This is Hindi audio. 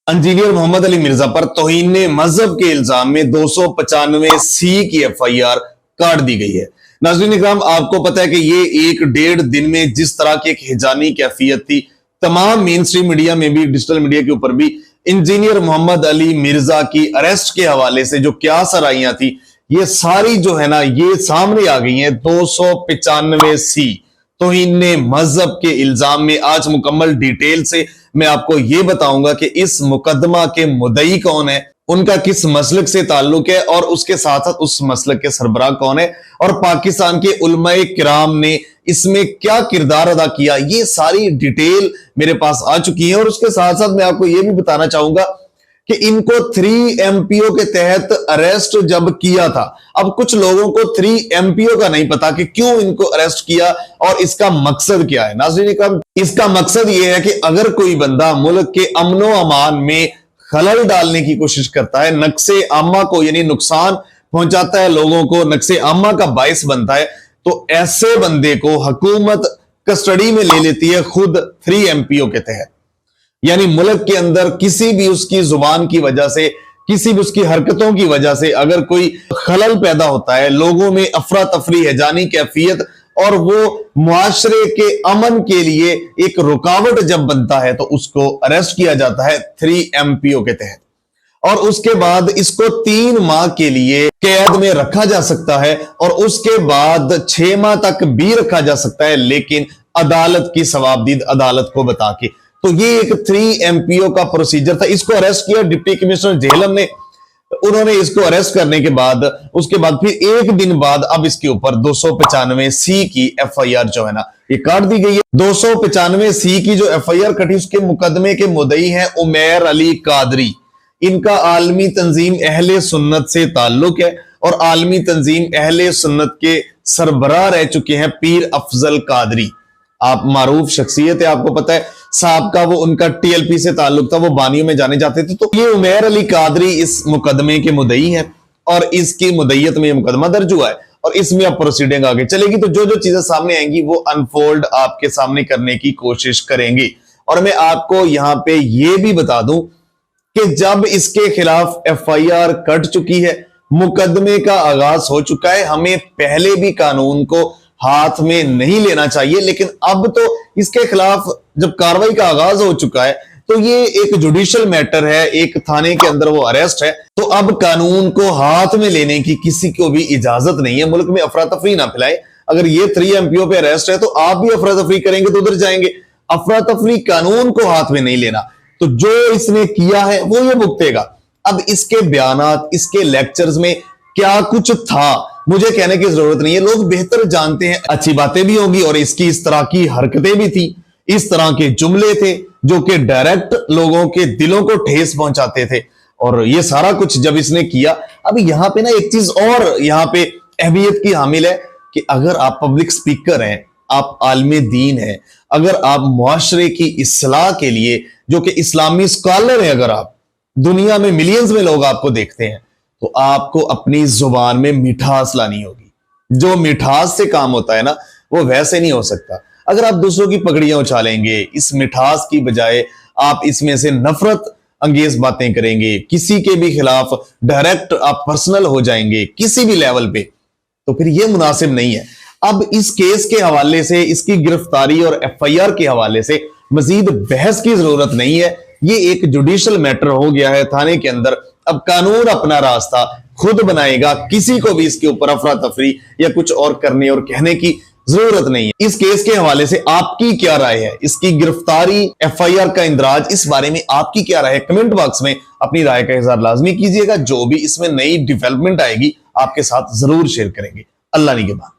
इंजीनियर मोहम्मद अली मिर्जा पर तौहीन मजहब के इल्जाम में 295C की FIR काट दी गई है। नाज़रीन इकराम, आपको पता है कि ये 1-1.5 दिन में जिस तरह की एक हिजानी कैफियत थी, तमाम मेन स्ट्रीम मीडिया में भी, डिजिटल मीडिया के ऊपर भी इंजीनियर मोहम्मद अली मिर्जा की अरेस्ट के हवाले से जो क्या सराहियां थी, ये सारी जो है ना, ये सामने आ गई हैं। 295C तौहीन मजहब के इल्जाम में आज मुकम्मल डिटेल से मैं आपको यह बताऊंगा कि इस मुकदमा के मुद्दई कौन है, उनका किस मसलक से ताल्लुक है और उसके साथ साथ उस मसलक के सरबराह कौन है और पाकिस्तान के उलमाए किराम ने इसमें क्या किरदार अदा किया। ये सारी डिटेल मेरे पास आ चुकी है और उसके साथ साथ मैं आपको यह भी बताना चाहूंगा कि इनको 3 MPO के तहत अरेस्ट जब किया था, अब कुछ लोगों को 3 MPO का नहीं पता कि क्यों इनको अरेस्ट किया और इसका मकसद क्या है। नाज़रीन इकराम, इसका मकसद यह है कि अगर कोई बंदा मुल्क के अमनो अमान में खलल डालने की कोशिश करता है, नक्शे आमा को यानी नुकसान पहुंचाता है, लोगों को नक्शे आमा का बायस बनता है, तो ऐसे बंदे को हुकूमत कस्टडी में ले लेती है खुद 3 MPO के तहत। यानी मुल्क के अंदर किसी भी उसकी जुबान की वजह से, किसी भी उसकी हरकतों की वजह से अगर कोई खलल पैदा होता है, लोगों में अफरा तफरी है, जानी कैफियत, और वो मुआशरे के अमन के लिए एक रुकावट जब बनता है, तो उसको अरेस्ट किया जाता है 3 MPO के तहत और उसके बाद इसको 3 माह के लिए कैद में रखा जा सकता है और उसके बाद 6 माह तक भी रखा जा सकता है, लेकिन अदालत की सवाबदीद अदालत को बता के। तो ये एक 3 MPO का प्रोसीजर था। इसको अरेस्ट किया डिप्टी कमिश्नर झेलम ने, उन्होंने इसको अरेस्ट करने के बाद उसके बाद फिर 1 दिन बाद अब इसके ऊपर 295C की FIR जो है ना, ये काट दी गई है। 295C की जो FIR कटी, उसके मुकदमे के मुद्दई हैं उमैर अली कादरी। इनका आलमी तंजीम अहले सुन्नत से ताल्लुक है और आलमी तंजीम अहले सुन्नत के सरबराह रह चुके हैं पीर अफजल कादरी। आप मारूफ शख्सियत है, आपको पता है साहब का वो उनका TLP से ताल्लुक था, वो बानियों में जाने जाते थे। तो ये उमैर अली कादरी इस मुकदमे के मुद्दई हैं और इसकी मुद्दईयत में ये मुकदमा दर्ज हुआ है और इसमें अब प्रोसीडिंग आगे चलेगी। तो जो जो चीजें सामने आएंगी वो अनफोल्ड आपके सामने करने की कोशिश करेंगे। और मैं आपको यहां पे ये भी बता दूं कि जब इसके खिलाफ FIR कट चुकी है, मुकदमे का आगाज हो चुका है, हमें पहले भी कानून को हाथ में नहीं लेना चाहिए, लेकिन अब तो इसके खिलाफ जब कार्रवाई का आगाज हो चुका है तो ये एक जुडिशियल मैटर है, एक थाने के अंदर वो अरेस्ट है, तो अब कानून को हाथ में लेने की किसी को भी इजाजत नहीं है। मुल्क में अफरा तफरी ना फैलाए। अगर ये 3 MPO पे अरेस्ट है तो आप भी अफरा तफरी करेंगे तो उधर जाएंगे। अफरा तफरी, कानून को हाथ में नहीं लेना। तो जो इसने किया है वो ये भुगतेगा। अब इसके बयानात, इसके लेक्चर्स में क्या कुछ था मुझे कहने की जरूरत नहीं है, लोग बेहतर जानते हैं। अच्छी बातें भी होंगी और इसकी इस तरह की हरकतें भी थी, इस तरह के जुमले थे जो कि डायरेक्ट लोगों के दिलों को ठेस पहुंचाते थे और ये सारा कुछ जब इसने किया। अब यहां पे ना एक चीज और यहां पे अहमियत की हामिल है कि अगर आप पब्लिक स्पीकर हैं, आप आलिम दीन हैं, अगर आप मुआशरे की इस्लाह के लिए जो कि इस्लामी स्कॉलर हैं, अगर आप दुनिया में मिलियंस में लोग आपको देखते हैं, तो आपको अपनी जुबान में मिठास लानी होगी। जो मिठास से काम होता है ना, वो वैसे नहीं हो सकता। अगर आप दूसरों की पगड़ियां उछालेंगे, इस मिठास की बजाय आप इसमें से नफरत अंगेज बातें करेंगे, किसी के भी खिलाफ डायरेक्ट आप पर्सनल हो जाएंगे किसी भी लेवल पे, तो फिर यह मुनासिब नहीं है। अब इस केस के हवाले से, इसकी गिरफ्तारी और FIR के हवाले से मजीद बहस की जरूरत नहीं है। ये एक जुडिशियल मैटर हो गया है थाने के अंदर। अब कानून अपना रास्ता खुद बनाएगा, किसी को भी इसके ऊपर अफरा तफरी या कुछ और करने और कहने की जरूरत नहीं है। इस केस के हवाले से आपकी क्या राय है? इसकी गिरफ्तारी, FIR का इंदराज, इस बारे में आपकी क्या राय है? कमेंट बॉक्स में अपनी राय का इजहार लाजमी कीजिएगा। जो भी इसमें नई डेवलपमेंट आएगी आपके साथ जरूर शेयर करेंगे। अल्लाह निगहबान।